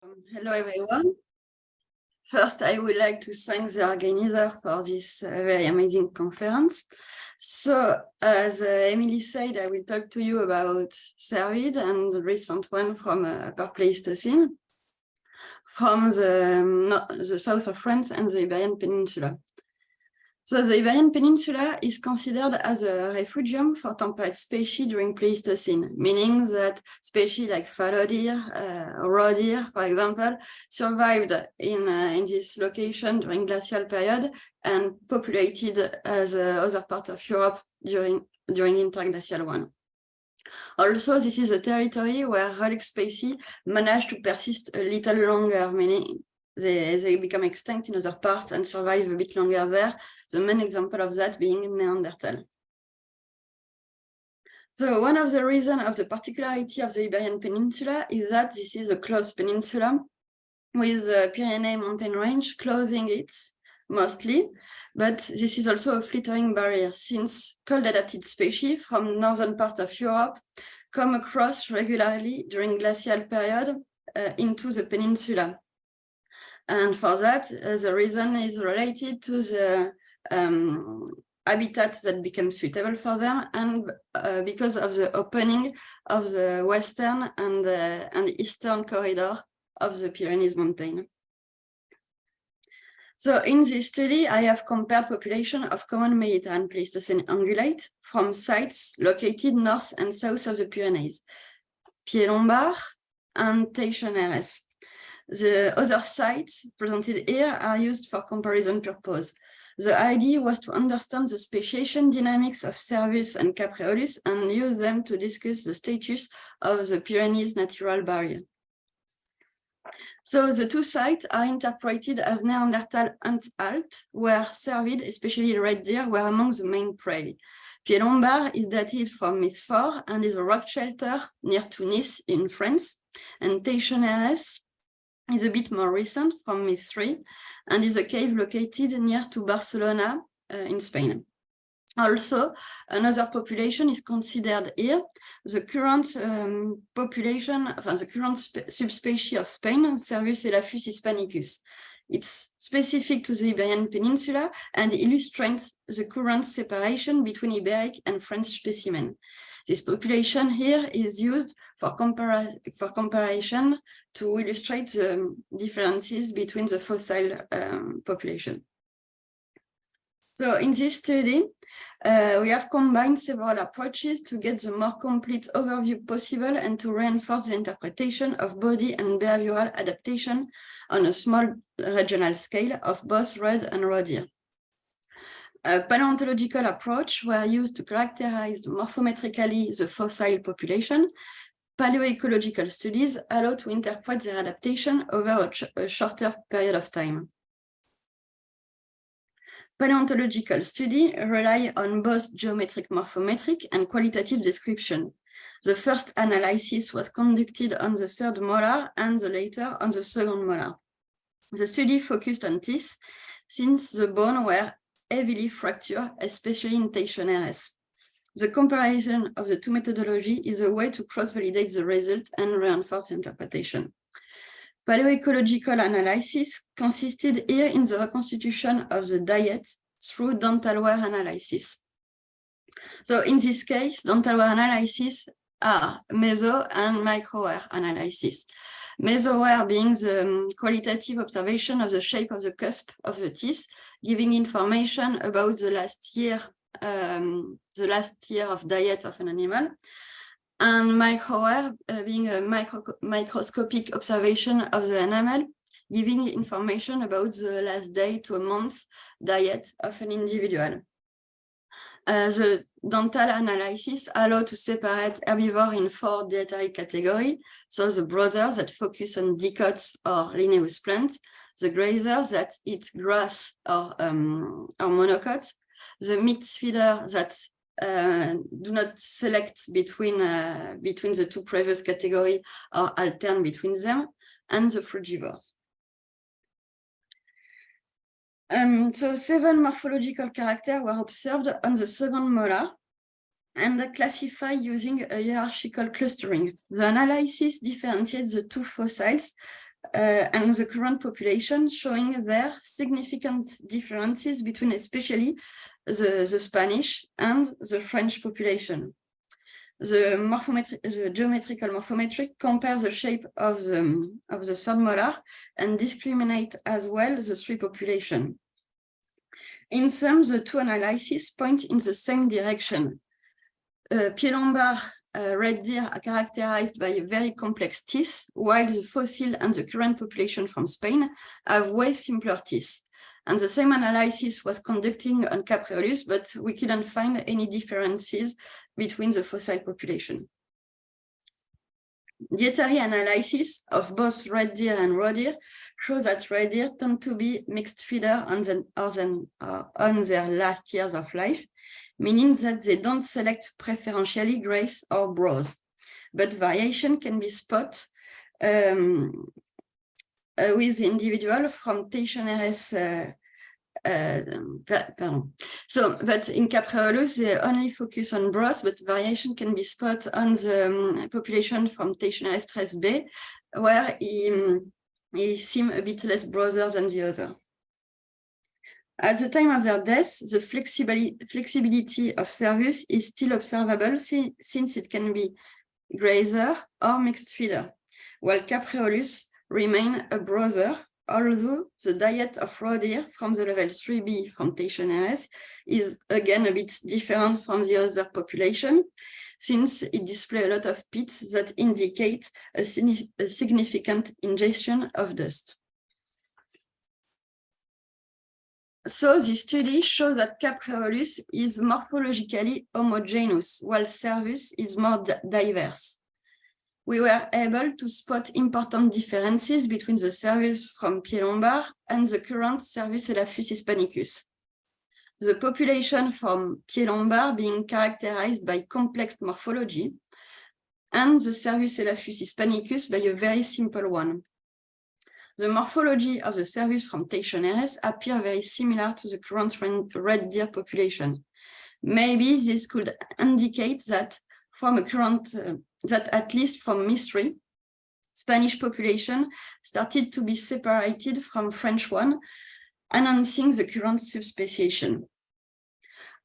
Hello everyone. First, I would like to thank the organizer for this very amazing conference. So, as Emily said, I will talk to you about Cervid and the recent one from Upper Pleistocene, from the south of France and the Iberian Peninsula. So the Iberian Peninsula is considered as a refugium for temperate species during Pleistocene, meaning that species like fallow deer, roe deer, for example, survived in this location during glacial period and populated the other part of Europe during interglacial one. Also, this is a territory where relic species manage to persist a little longer, meaning they become extinct in other parts and survive a bit longer there, the main example of that being Neanderthal. So one of the reasons of the particularity of the Iberian Peninsula is that this is a closed peninsula with the Pyrenees mountain range closing it mostly, but this is also a flittering barrier since cold-adapted species from northern part of Europe come across regularly during glacial period into the peninsula. And for that, the reason is related to the habitats that become suitable for them, and because of the opening of the western and eastern corridor of the Pyrenees mountain. So in this study, I have compared population of common Mediterranean Pleistocene ungulate from sites located north and south of the Pyrenees, Pied-Lombard and Teixeira. The other sites presented here are used for comparison purpose. The idea was to understand the speciation dynamics of Cervus and Capreolus and use them to discuss the status of the Pyrenees natural barrier. So the two sites are interpreted as Neanderthal and Alt, where Cervid, especially red deer, were among the main prey. Pied-Lombard is dated from Myth 4 and is a rock shelter near to Nice in France, and Teixeira is a bit more recent from Myth 3 and is a cave located near to Barcelona in Spain. Also, another population is considered here. The current population, the current subspecies of Spain, Cervus elaphus hispanicus. It's specific to the Iberian Peninsula and illustrates the current separation between Iberic and French specimens. This population here is used for comparison to illustrate the differences between the fossil population. So in this study, we have combined several approaches to get the more complete overview possible and to reinforce the interpretation of body and behavioral adaptation on a small regional scale of both red and roe deer. A paleontological approach were used to characterize morphometrically the fossil population. Paleoecological studies allow to interpret their adaptation over a shorter period of time. Paleontological study rely on both geometric morphometric and qualitative description. The first analysis was conducted on the third molar and the later on the second molar. The study focused on teeth since the bones were heavily fractured, especially in Teixeira. The comparison of the two methodologies is a way to cross-validate the result and reinforce interpretation. Paleoecological analysis consisted here in the reconstitution of the diet through dental wear analysis. So in this case, dental wear analysis are meso and microwear analysis. Mesowear being the qualitative observation of the shape of the cusp of the teeth, giving information about the last year of diet of an animal. And microwear being a microscopic observation of the animal, giving information about the last day to a month diet of an individual. The dental analysis allows to separate herbivore in 4 dietary categories. So the browsers that focus on dicots or ligneous plants, the grazers that eat grass or monocots, the meat feeder that do not select between the two previous categories or altern between them, and the frugivores. So 7 morphological characters were observed on the second molar and classified using a hierarchical clustering. The analysis differentiates the two fossils and the current population, showing their significant differences between especially the Spanish and the French population. The geometrical morphometric compares the shape of the third molar and discriminate as well the three populations. In sum, the two analyses point in the same direction. Pied-Lombard red deer are characterized by a very complex teeth, while the fossil and the current population from Spain have way simpler teeth. And the same analysis was conducted on Capreolus, but we couldn't find any differences between the fossil population. Dietary analysis of both red deer and roe deer shows that red deer tend to be mixed feeder on their last years of life, meaning that they don't select preferentially grays or browse. But variation can be spotted with the individual from Teixeira's So, but in Capreolus, they only focus on browse, but variation can be spotted on the population from Teixeira's Stress B, where he seems a bit less browser than the other. At the time of their death, the flexibility of Cervus is still observable since it can be grazer or mixed feeder, while Capreolus remains a browser, although the diet of roe deer from the level 3B from Teixeira's is again a bit different from the other population, since it displays a lot of pits that indicate a significant ingestion of dust. So this study shows that Capreolus is morphologically homogeneous, while Cervus is more diverse. We were able to spot important differences between the Cervus from Pied-Lombard and the current Cervus elaphus hispanicus. The population from Pied-Lombard being characterized by complex morphology, and the Cervus elaphus hispanicus by a very simple one. The morphology of the Cervus from Teixeira's appear very similar to the current red deer population. Maybe this could indicate that from a current, that at least from mystery, Spanish population started to be separated from French one, announcing the current subspeciation.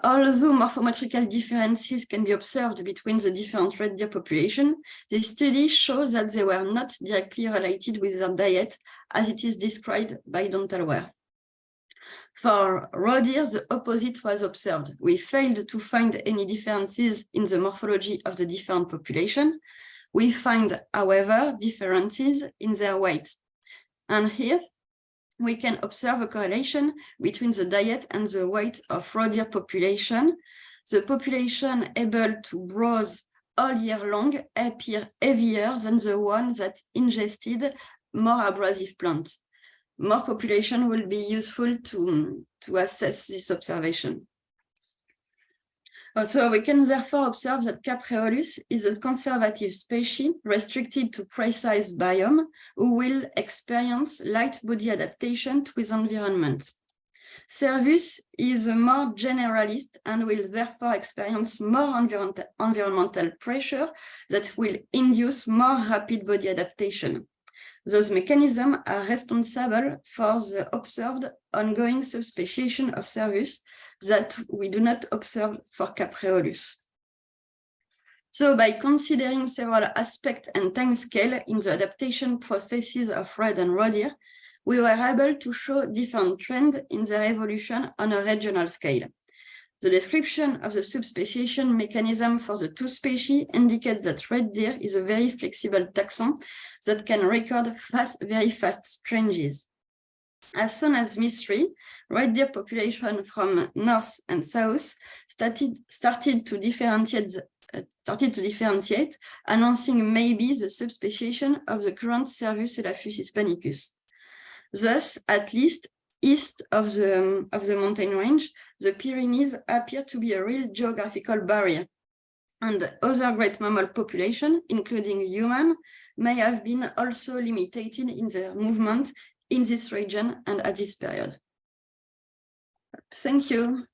Although morphometrical differences can be observed between the different red deer population, this study shows that they were not directly related with their diet, as it is described by Dontalware. For roe deer, the opposite was observed. We failed to find any differences in the morphology of the different population. We find, however, differences in their weight. And here, we can observe a correlation between the diet and the weight of roe deer population. The population able to browse all year long appear heavier than the one that ingested more abrasive plants. More population will be useful to assess this observation. So we can therefore observe that Capreolus is a conservative species restricted to precise biome who will experience light body adaptation to his environment. Cervus is a more generalist and will therefore experience more environmental pressure that will induce more rapid body adaptation. Those mechanisms are responsible for the observed ongoing subspeciation of Cervus that we do not observe for Capreolus. So by considering several aspects and timescale in the adaptation processes of red and roe deer, we were able to show different trends in their evolution on a regional scale. The description of the subspeciation mechanism for the two species indicates that red deer is a very flexible taxon that can record very fast changes. As soon as mystery, red deer population from north and south started to differentiate, announcing maybe the subspeciation of the current Cervus elaphus hispanicus. Thus, at least east of the mountain range, the Pyrenees appear to be a real geographical barrier, and other great mammal population, including human, may have been also limited in their movement in this region and at this period. Thank you.